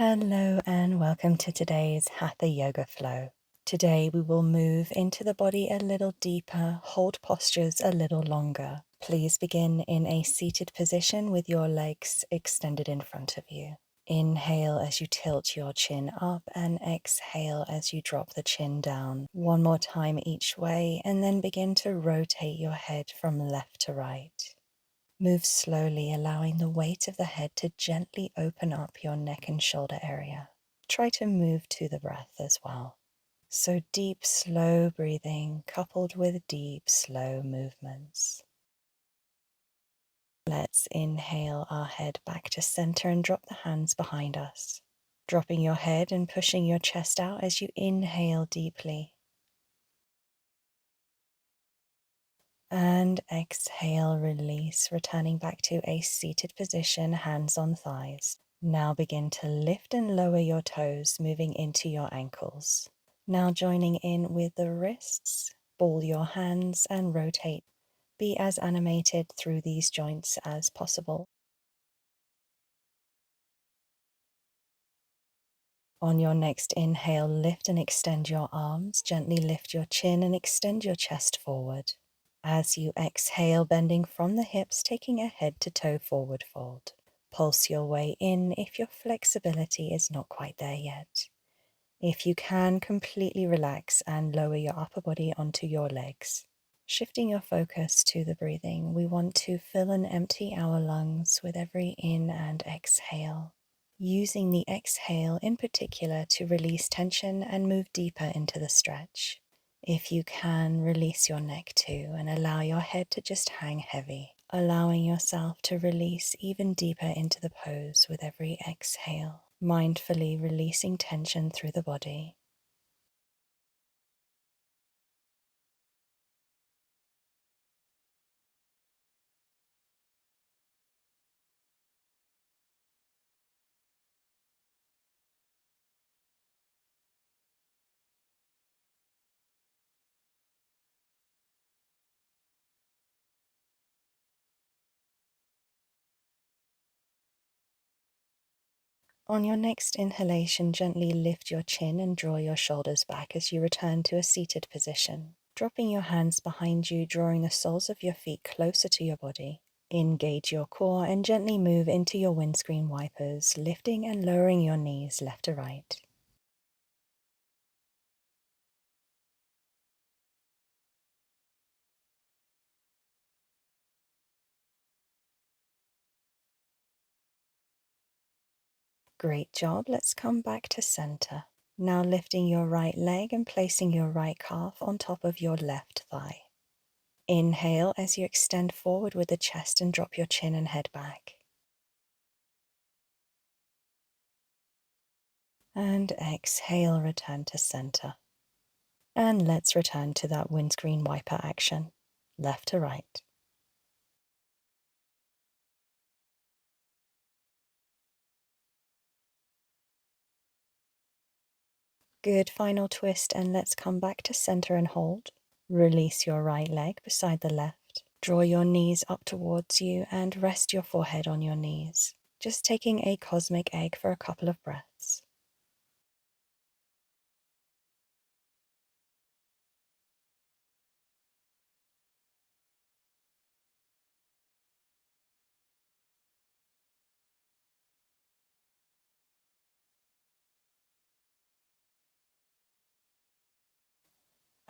Hello and welcome to today's Hatha Yoga Flow. Today we will move into the body a little deeper, hold postures a little longer. Please begin in a seated position with your legs extended in front of you. Inhale as you tilt your chin up and exhale as you drop the chin down. One more time each way and then begin to rotate your head from left to right. Move slowly, allowing the weight of the head to gently open up your neck and shoulder area. Try to move to the breath as well. So deep, slow breathing coupled with deep, slow movements. Let's inhale our head back to center and drop the hands behind us. Dropping your head and pushing your chest out as you inhale deeply. And exhale, release, returning back to a seated position, hands on thighs. Now begin to lift and lower your toes, moving into your ankles. Now joining in with the wrists, ball your hands and rotate. Be as animated through these joints as possible. On your next inhale, lift and extend your arms. Gently lift your chin and extend your chest forward. As you exhale, bending from the hips, taking a head to toe forward fold. Pulse your way in if your flexibility is not quite there yet. If you can, completely relax and lower your upper body onto your legs. Shifting your focus to the breathing, we want to fill and empty our lungs with every in and exhale. Using the exhale in particular to release tension and move deeper into the stretch. If you can, release your neck too and allow your head to just hang heavy, allowing yourself to release even deeper into the pose with every exhale, mindfully releasing tension through the body. On your next inhalation, gently lift your chin and draw your shoulders back as you return to a seated position. Dropping your hands behind you, drawing the soles of your feet closer to your body. Engage your core and gently move into your windscreen wipers, lifting and lowering your knees left to right. Great job. Let's come back to center. Now lifting your right leg and placing your right calf on top of your left thigh. Inhale as you extend forward with the chest and drop your chin and head back. And exhale, return to center. And let's return to that windscreen wiper action, left to right. Good, final twist, and let's come back to center and hold. Release your right leg beside the left. Draw your knees up towards you and rest your forehead on your knees. Just taking a cosmic egg for a couple of breaths.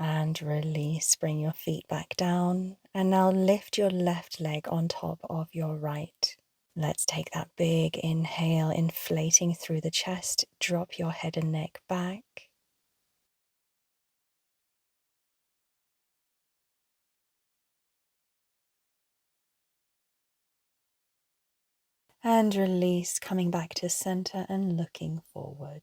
And release, bring your feet back down. And now lift your left leg on top of your right. Let's take that big inhale, inflating through the chest. Drop your head and neck back. And release, coming back to center and looking forward.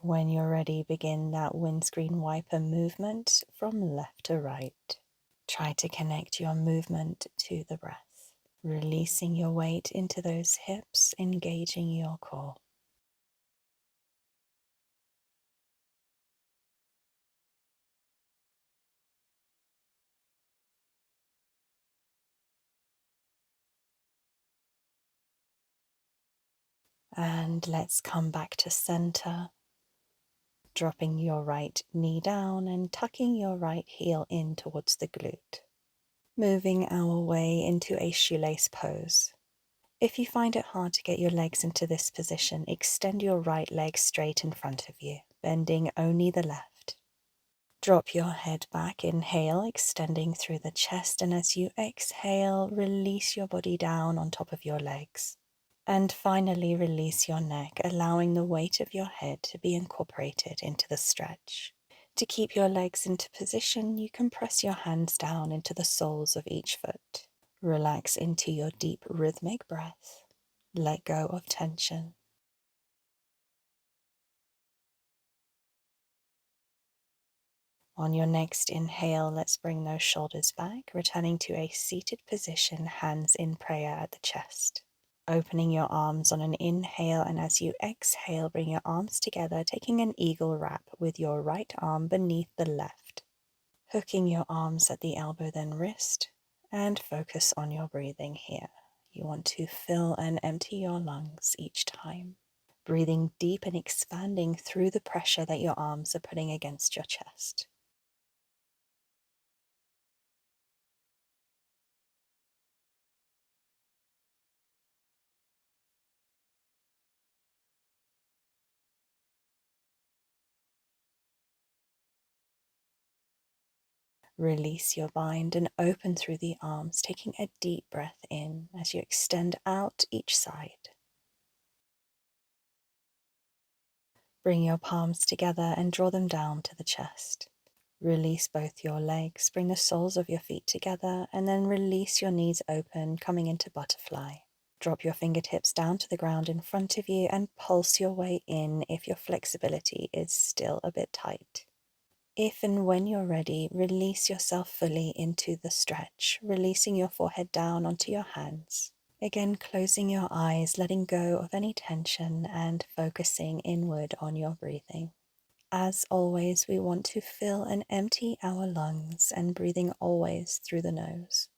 When you're ready, begin that windscreen wiper movement from left to right. Try to connect your movement to the breath, releasing your weight into those hips, engaging your core. And let's come back to center, dropping your right knee down and tucking your right heel in towards the glute. Moving our way into a shoelace pose. If you find it hard to get your legs into this position, extend your right leg straight in front of you, bending only the left. Drop your head back, inhale, extending through the chest, and as you exhale, release your body down on top of your legs. And finally, release your neck, allowing the weight of your head to be incorporated into the stretch. To keep your legs into position, you can press your hands down into the soles of each foot. Relax into your deep rhythmic breath. Let go of tension. On your next inhale, let's bring those shoulders back, returning to a seated position, hands in prayer at the chest. Opening your arms on an inhale, and as you exhale, bring your arms together, taking an eagle wrap with your right arm beneath the left. Hooking your arms at the elbow, then wrist, and focus on your breathing here. You want to fill and empty your lungs each time. Breathing deep and expanding through the pressure that your arms are putting against your chest. Release your bind and open through the arms, taking a deep breath in as you extend out each side. Bring your palms together and draw them down to the chest. Release both your legs, bring the soles of your feet together, and then release your knees open, coming into butterfly. Drop your fingertips down to the ground in front of you and pulse your way in if your flexibility is still a bit tight. If and when you're ready, release yourself fully into the stretch, releasing your forehead down onto your hands. Again, closing your eyes, letting go of any tension and focusing inward on your breathing. As always, we want to fill and empty our lungs and breathing always through the nose.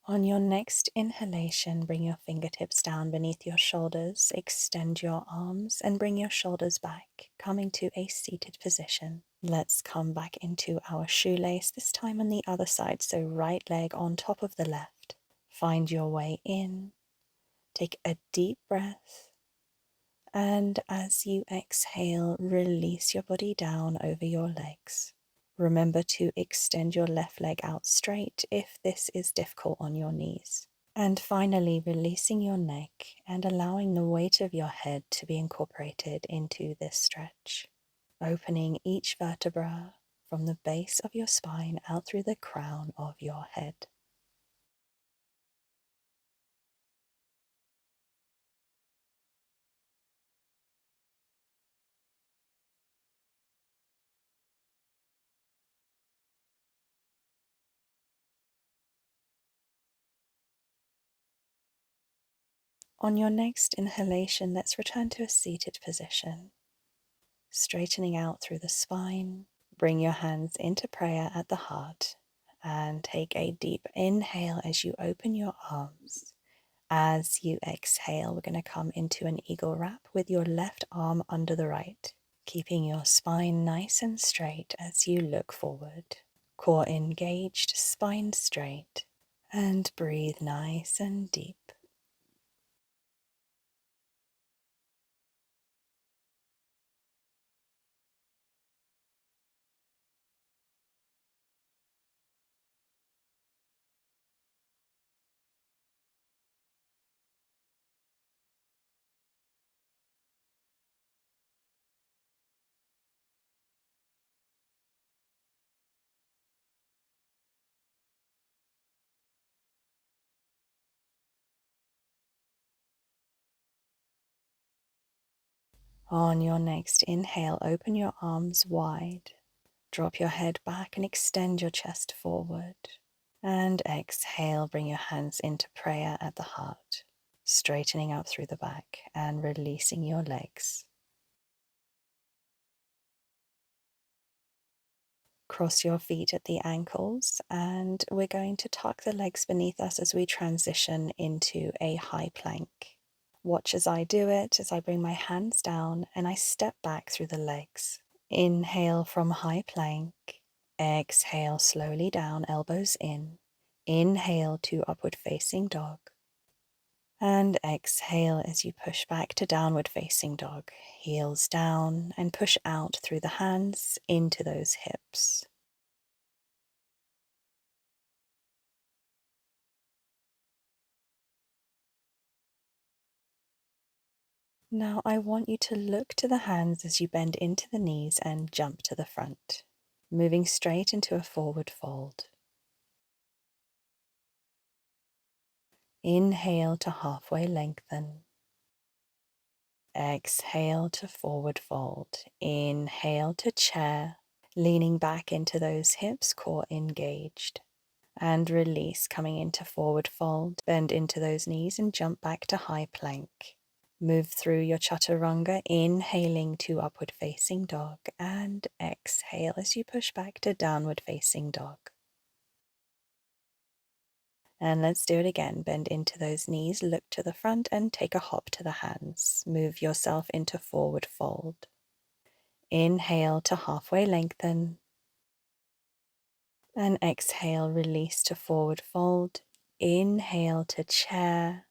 On your next inhalation, bring your fingertips down beneath your shoulders, extend your arms and bring your shoulders back, coming to a seated position. Let's come back into our shoelace, this time on the other side, so right leg on top of the left. Find your way in, take a deep breath, and as you exhale, release your body down over your legs. Remember to extend your left leg out straight if this is difficult on your knees. And finally, releasing your neck and allowing the weight of your head to be incorporated into this stretch. Opening each vertebra from the base of your spine out through the crown of your head. On your next inhalation, let's return to a seated position. Straightening out through the spine. Bring your hands into prayer at the heart and take a deep inhale as you open your arms. As you exhale, we're going to come into an eagle wrap with your left arm under the right, keeping your spine nice and straight as you look forward. Core engaged, spine straight, and breathe nice and deep. On your next inhale, open your arms wide. Drop your head back and extend your chest forward. And exhale, bring your hands into prayer at the heart, straightening up through the back and releasing your legs. Cross your feet at the ankles, and we're going to tuck the legs beneath us as we transition into a high plank. Watch as I do it, as I bring my hands down and I step back through the legs. Inhale from high plank. Exhale slowly down, elbows in. Inhale to upward facing dog. And exhale as you push back to downward facing dog. Heels down and push out through the hands into those hips. Now I want you to look to the hands as you bend into the knees and jump to the front, moving straight into a forward fold. Inhale to halfway lengthen. Exhale to forward fold. Inhale to chair, leaning back into those hips, core engaged. And release, coming into forward fold. Bend into those knees and jump back to high plank. Move through your chaturanga, inhaling to upward facing dog, and exhale as you push back to downward facing dog. And let's do it again. Bend into those knees, look to the front and take a hop to the hands. Move yourself into forward fold. Inhale to halfway lengthen. And exhale, release to forward fold. Inhale to chair.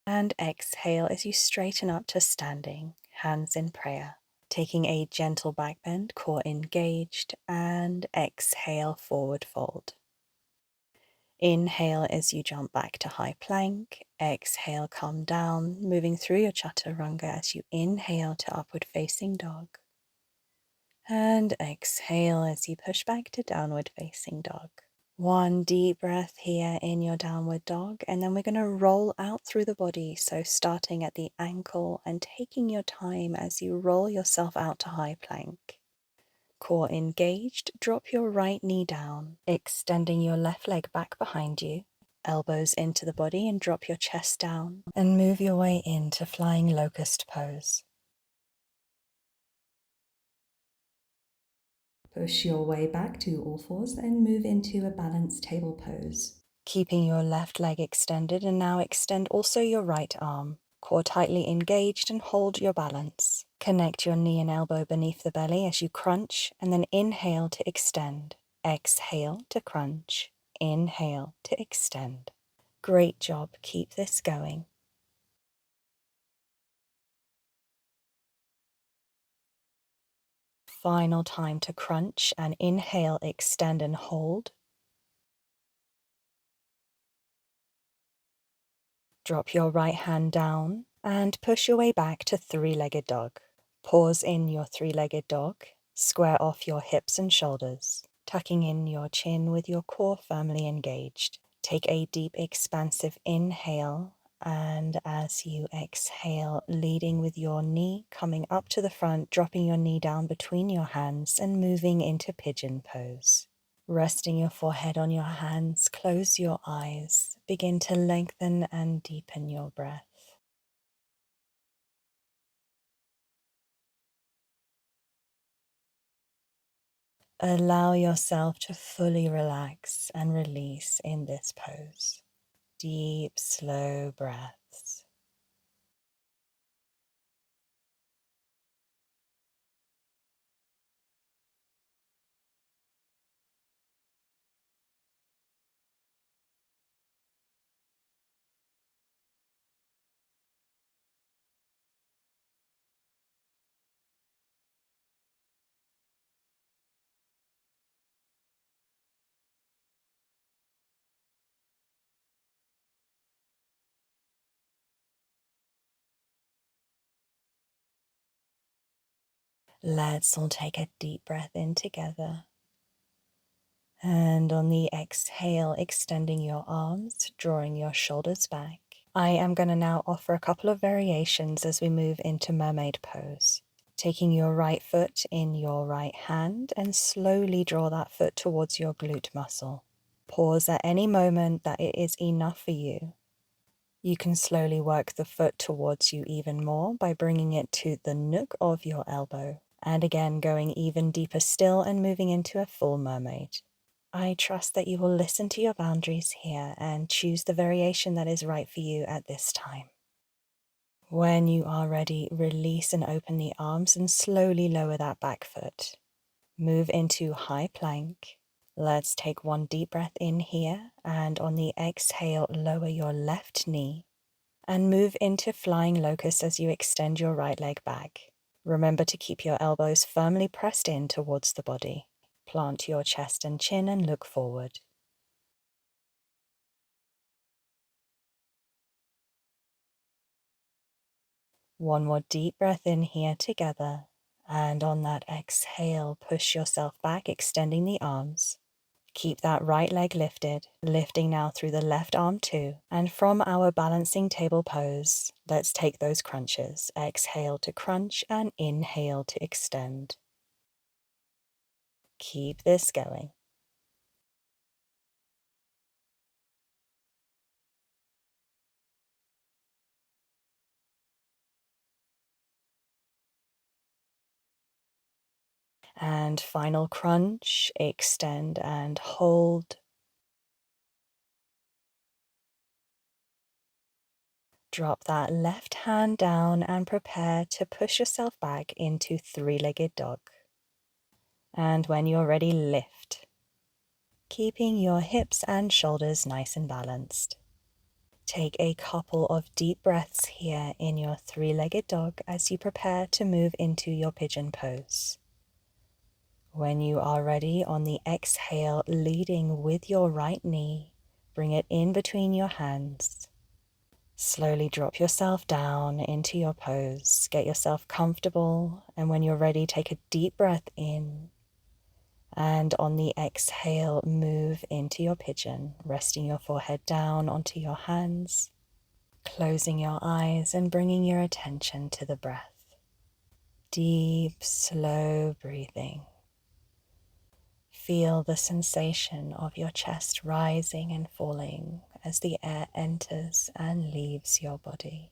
And exhale as you straighten up to standing, hands in prayer. Taking a gentle back bend, core engaged, and exhale, forward fold. Inhale as you jump back to high plank. Exhale, come down, moving through your chaturanga as you inhale to upward facing dog. And exhale as you push back to downward facing dog. One deep breath here in your downward dog, and then we're going to roll out through the body. So starting at the ankle and taking your time as you roll yourself out to high plank. Core engaged, drop your right knee down, extending your left leg back behind you. Elbows into the body and drop your chest down and move your way into flying locust pose. Push your way back to all fours and move into a balanced table pose. Keeping your left leg extended, and now extend also your right arm. Core tightly engaged and hold your balance. Connect your knee and elbow beneath the belly as you crunch, and then inhale to extend. Exhale to crunch. Inhale to extend. Great job. Keep this going. Final time to crunch and inhale, extend and hold. Drop your right hand down and push your way back to three-legged dog. Pause in your three-legged dog. Square off your hips and shoulders, tucking in your chin with your core firmly engaged. Take a deep, expansive inhale, and as you exhale, leading with your knee, coming up to the front, dropping your knee down between your hands and moving into pigeon pose. Resting your forehead on your hands, close your eyes. Begin to lengthen and deepen your breath. Allow yourself to fully relax and release in this pose. Deep, slow breaths. Let's all take a deep breath in together. And on the exhale, extending your arms, drawing your shoulders back. I am going to now offer a couple of variations as we move into mermaid pose. Taking your right foot in your right hand and slowly draw that foot towards your glute muscle. Pause at any moment that it is enough for you. You can slowly work the foot towards you even more by bringing it to the nook of your elbow, and again going even deeper still and moving into a full mermaid. I trust that you will listen to your boundaries here and choose the variation that is right for you at this time. When you are ready, release and open the arms and slowly lower that back foot. Move into high plank. Let's take one deep breath in here, and on the exhale, lower your left knee and move into flying locust as you extend your right leg back. Remember to keep your elbows firmly pressed in towards the body. Plant your chest and chin and look forward. One more deep breath in here together, and on that exhale, push yourself back, extending the arms. Keep that right leg lifted, lifting now through the left arm too. And from our balancing table pose, let's take those crunches. Exhale to crunch and inhale to extend. Keep this going. And final crunch, extend and hold. Drop that left hand down and prepare to push yourself back into three-legged dog. And when you're ready, lift, keeping your hips and shoulders nice and balanced. Take a couple of deep breaths here in your three-legged dog as you prepare to move into your pigeon pose. When you are ready, on the exhale, leading with your right knee, bring it in between your hands. Slowly drop yourself down into your pose. Get yourself comfortable, and when you're ready, take a deep breath in. And on the exhale, move into your pigeon, resting your forehead down onto your hands, closing your eyes and bringing your attention to the breath. Deep, slow breathing. Feel the sensation of your chest rising and falling as the air enters and leaves your body.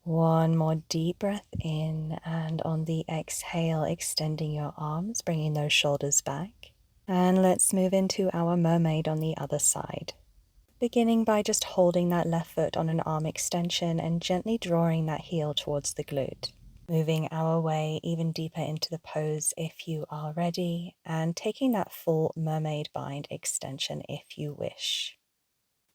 One more deep breath in, and on the exhale, extending your arms, bringing those shoulders back. And let's move into our mermaid on the other side. Beginning by just holding that left foot on an arm extension and gently drawing that heel towards the glute. Moving our way even deeper into the pose if you are ready, and taking that full mermaid bind extension if you wish.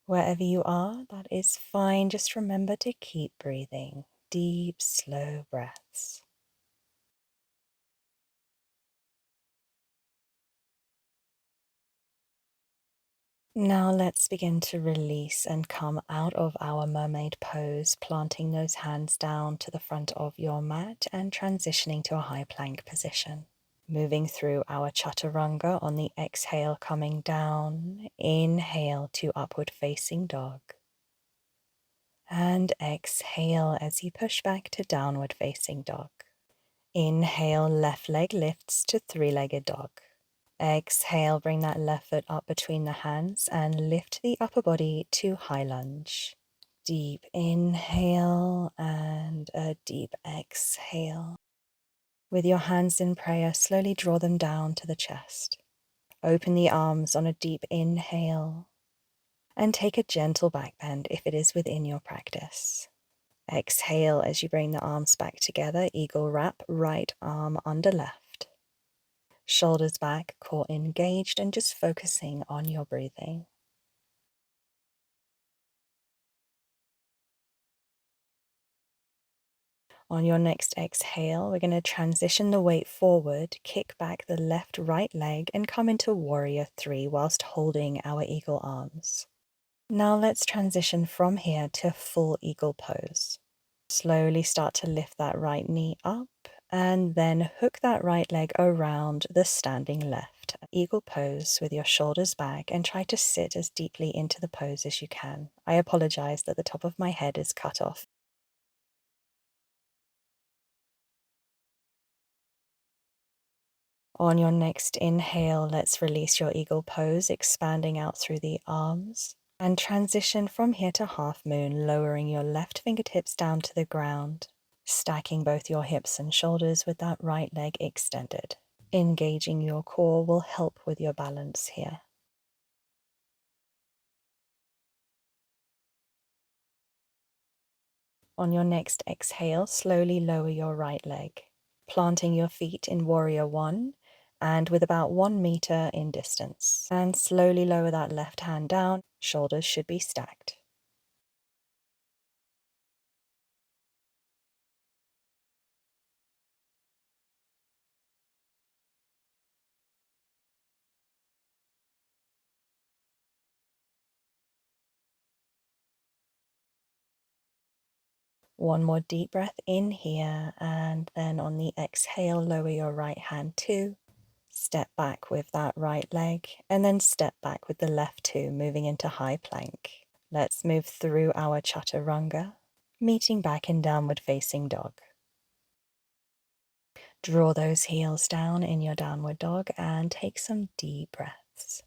Wherever you are, that is fine. Just remember to keep breathing. Deep, slow breaths. Now let's begin to release and come out of our mermaid pose, planting those hands down to the front of your mat and transitioning to a high plank position. Moving through our chaturanga on the exhale, coming down. Inhale to upward facing dog. And exhale as you push back to downward facing dog. Inhale, left leg lifts to three-legged dog. Exhale, bring that left foot up between the hands and lift the upper body to high lunge. Deep inhale and a deep exhale. With your hands in prayer, slowly draw them down to the chest. Open the arms on a deep inhale and take a gentle back bend if it is within your practice. Exhale as you bring the arms back together, eagle wrap, right arm under left. Shoulders back, core engaged, and just focusing on your breathing. On your next exhale, we're going to transition the weight forward, kick back the left right leg, and come into warrior three whilst holding our eagle arms. Now let's transition from here to full eagle pose. Slowly start to lift that right knee up and then hook that right leg around the standing left. Eagle pose with your shoulders back and try to sit as deeply into the pose as you can. I apologize that the top of my head is cut off. On your next inhale, let's release your eagle pose, expanding out through the arms. And transition from here to half moon, lowering your left fingertips down to the ground, stacking both your hips and shoulders with that right leg extended. Engaging your core will help with your balance here. On your next exhale, slowly lower your right leg, planting your feet in warrior one and with about 1 meter in distance. And slowly lower that left hand down, shoulders should be stacked. One more deep breath in here, and then on the exhale, lower your right hand too. Step back with that right leg, and then step back with the left too, moving into high plank. Let's move through our chaturanga, meeting back in downward facing dog. Draw those heels down in your downward dog and take some deep breaths.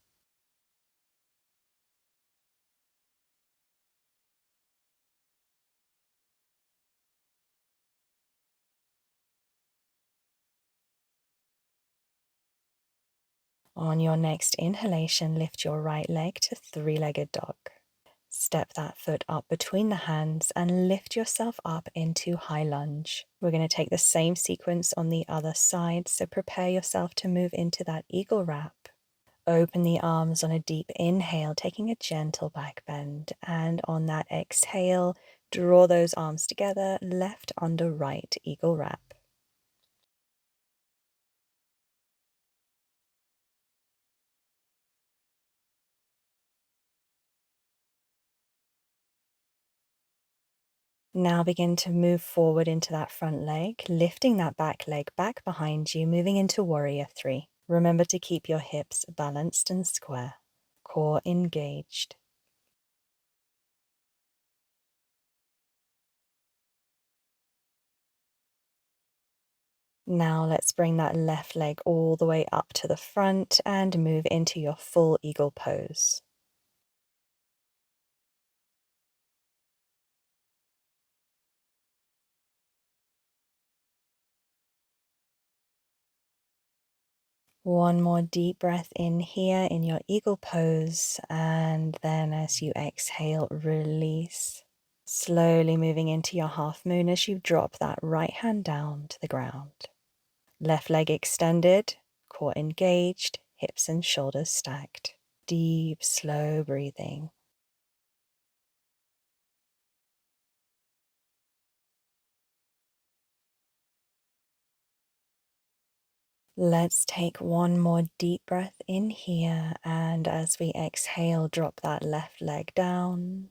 On your next inhalation, lift your right leg to three-legged dog. Step that foot up between the hands and lift yourself up into high lunge. We're going to take the same sequence on the other side, so prepare yourself to move into that eagle wrap. Open the arms on a deep inhale, taking a gentle back bend, and on that exhale, draw those arms together, left under right, eagle wrap. Now begin to move forward into that front leg, lifting that back leg back behind you, moving into warrior three. Remember to keep your hips balanced and square, core engaged. Now let's bring that left leg all the way up to the front and move into your full eagle pose. One more deep breath in here in your eagle pose, and then as you exhale, release. Slowly moving into your half moon as you drop that right hand down to the ground. Left leg extended, core engaged, hips and shoulders stacked. Deep, slow breathing. Let's take one more deep breath in here, and as we exhale, drop that left leg down.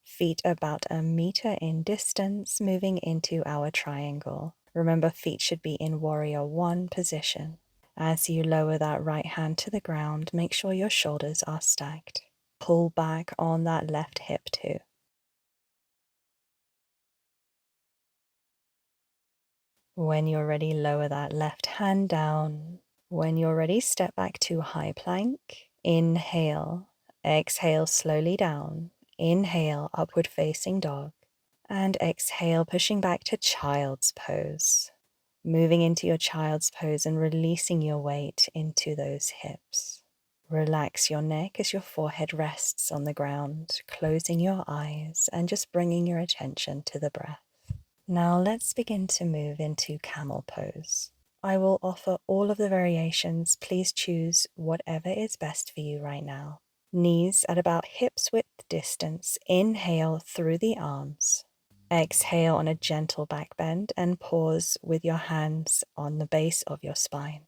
Feet about 1 meter in distance, moving into our triangle. Remember, feet should be in warrior one position. As you lower that right hand to the ground, make sure your shoulders are stacked. Pull back on that left hip too. When you're ready, lower that left hand down. When you're ready, step back to high plank. Inhale, exhale slowly down. Inhale, upward facing dog. And exhale, pushing back to child's pose. Moving into your child's pose and releasing your weight into those hips. Relax your neck as your forehead rests on the ground, closing your eyes and just bringing your attention to the breath. Now let's begin to move into camel pose. I will offer all of the variations. Please choose whatever is best for you right now. Knees at about hips width distance. Inhale through the arms. Exhale on a gentle back bend and pause with your hands on the base of your spine.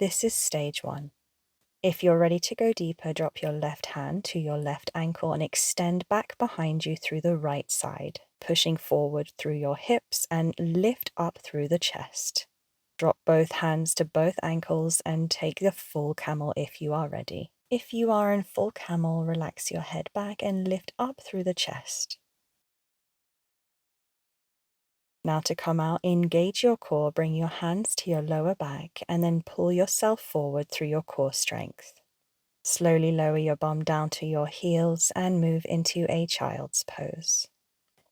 This is stage 1. If you're ready to go deeper, drop your left hand to your left ankle and extend back behind you through the right side, pushing forward through your hips and lift up through the chest. Drop both hands to both ankles and take the full camel if you are ready. If you are in full camel, relax your head back and lift up through the chest. Now to come out, engage your core, bring your hands to your lower back and then pull yourself forward through your core strength. Slowly lower your bum down to your heels and move into a child's pose.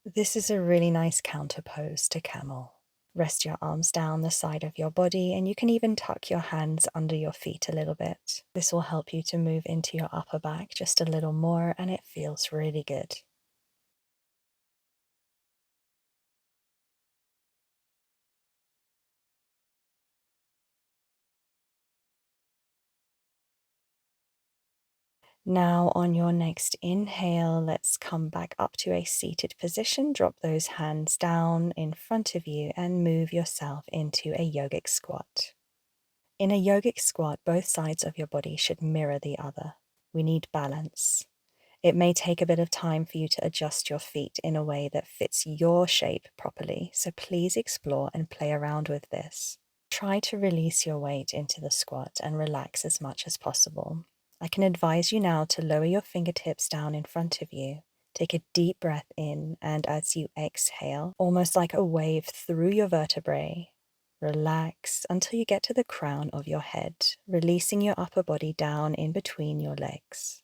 This is a really nice counter pose to camel. Rest your arms down the side of your body and you can even tuck your hands under your feet a little bit. This will help you to move into your upper back just a little more and it feels really good. Now on your next inhale, let's come back up to a seated position. Drop those hands down in front of you and move yourself into a yogic squat. In a yogic squat, both sides of your body should mirror the other. We need balance. It may take a bit of time for you to adjust your feet in a way that fits your shape properly, so please explore and play around with this. Try to release your weight into the squat and relax as much as possible. I can advise you now to lower your fingertips down in front of you. Take a deep breath in, and as you exhale, almost like a wave through your vertebrae, relax until you get to the crown of your head, releasing your upper body down in between your legs.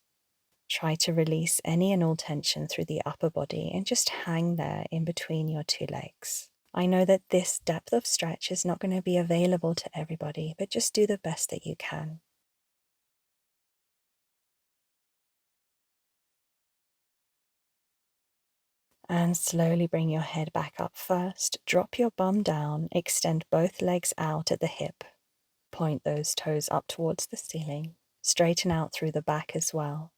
Try to release any and all tension through the upper body and just hang there in between your two legs. I know that this depth of stretch is not going to be available to everybody, but just do the best that you can. And slowly bring your head back up first. Drop your bum down, extend both legs out at the hip. Point those toes up towards the ceiling. Straighten out through the back as well.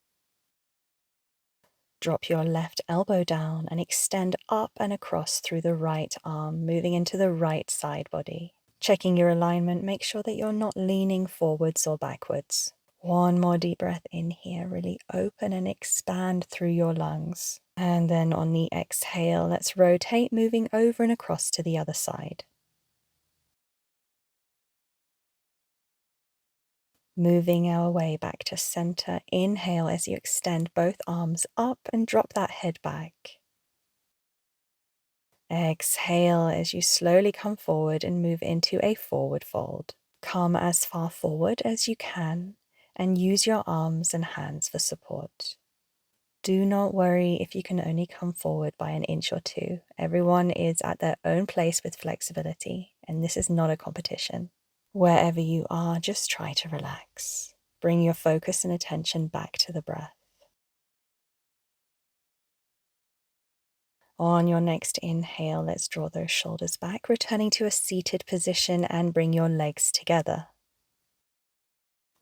Drop your left elbow down and extend up and across through the right arm, moving into the right side body. Checking your alignment, make sure that you're not leaning forwards or backwards. One more deep breath in here, really open and expand through your lungs. And then on the exhale, let's rotate, moving over and across to the other side. Moving our way back to center. Inhale as you extend both arms up and drop that head back. Exhale as you slowly come forward and move into a forward fold. Come as far forward as you can and use your arms and hands for support. Do not worry if you can only come forward by an inch or two. Everyone is at their own place with flexibility, and this is not a competition. Wherever you are, just try to relax. Bring your focus and attention back to the breath. On your next inhale, let's draw those shoulders back, returning to a seated position and bring your legs together.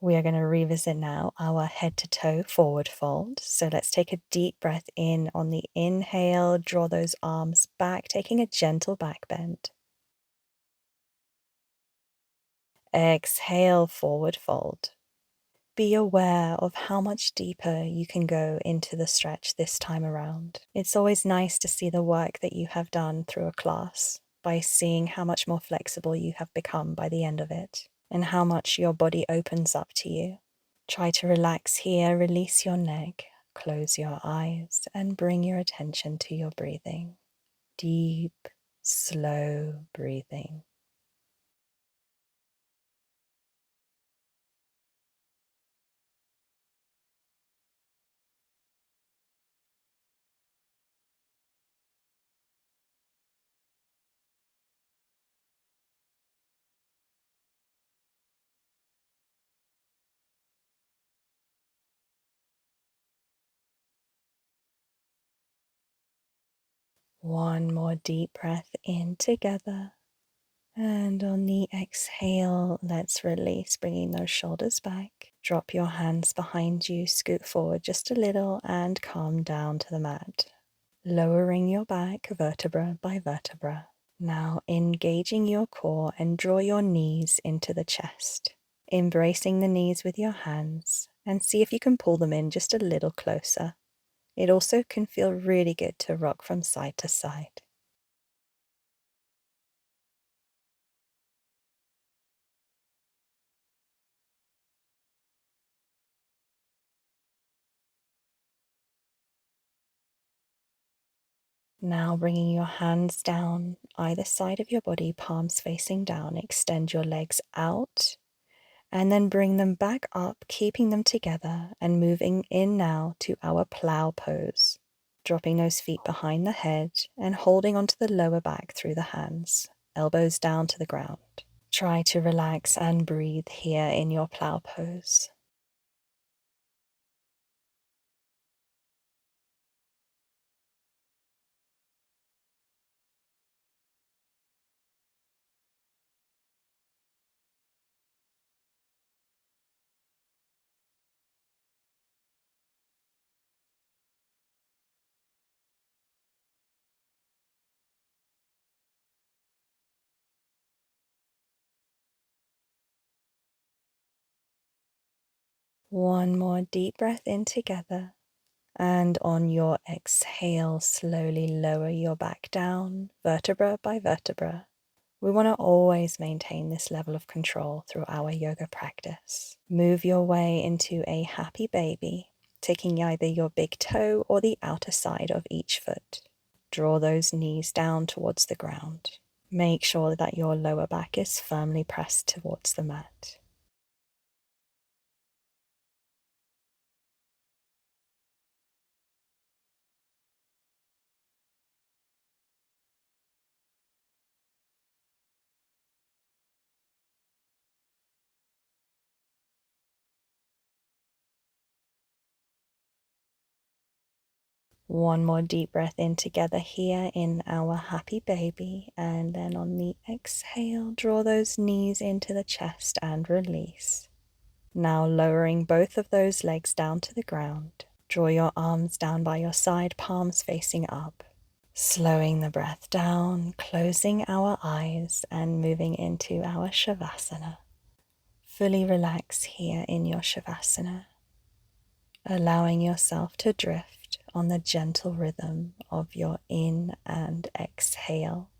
We are going to revisit now our head to toe forward fold. So let's take a deep breath in on the inhale, draw those arms back, taking a gentle back bend. Exhale, forward fold. Be aware of how much deeper you can go into the stretch this time around. It's always nice to see the work that you have done through a class by seeing how much more flexible you have become by the end of it and how much your body opens up to you. Try to relax here, release your neck, close your eyes, and bring your attention to your breathing. deep, slow breathing. One more deep breath in together. And on the exhale, let's release, bringing those shoulders back. Drop your hands behind you, scoot forward just a little, and calm down to the mat. Lowering your back vertebra by vertebra. Now engaging your core and draw your knees into the chest. Embracing the knees with your hands and see if you can pull them in just a little closer. It also can feel really good to rock from side to side. Now bringing your hands down either side of your body, palms facing down, extend your legs out and then bring them back up, keeping them together and moving in now to our plow pose. Dropping those feet behind the head and holding onto the lower back through the hands, elbows down to the ground. Try to relax and breathe here in your plow pose. One more deep breath in together. And on your exhale, slowly lower your back down, vertebra by vertebra. We want to always maintain this level of control through our yoga practice. Move your way into a happy baby, taking either your big toe or the outer side of each foot. Draw those knees down towards the ground. Make sure that your lower back is firmly pressed towards the mat. One more deep breath in together here in our happy baby. And then on the exhale, draw those knees into the chest and release. Now lowering both of those legs down to the ground. Draw your arms down by your side, palms facing up. Slowing the breath down, closing our eyes and moving into our Shavasana. Fully relax here in your Shavasana, allowing yourself to drift on the gentle rhythm of your in and exhale.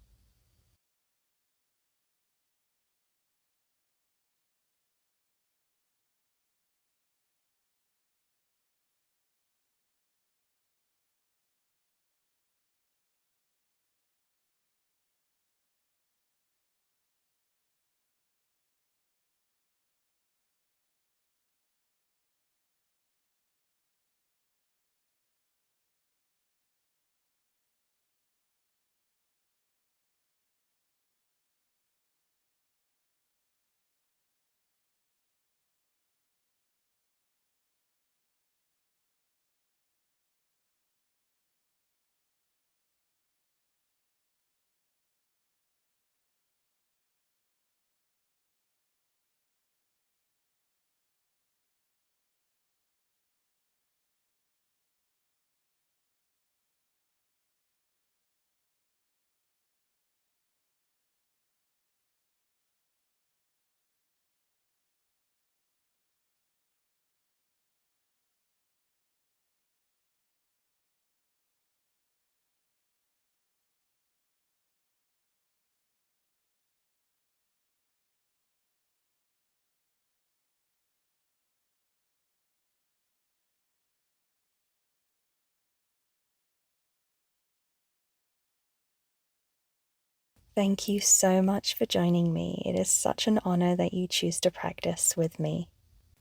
Thank you so much for joining me. It is such an honor that you choose to practice with me.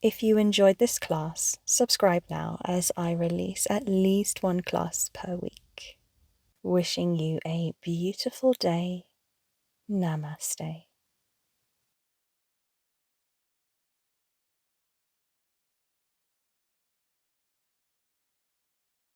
If you enjoyed this class, subscribe now as I release at least one class per week. Wishing you a beautiful day. Namaste.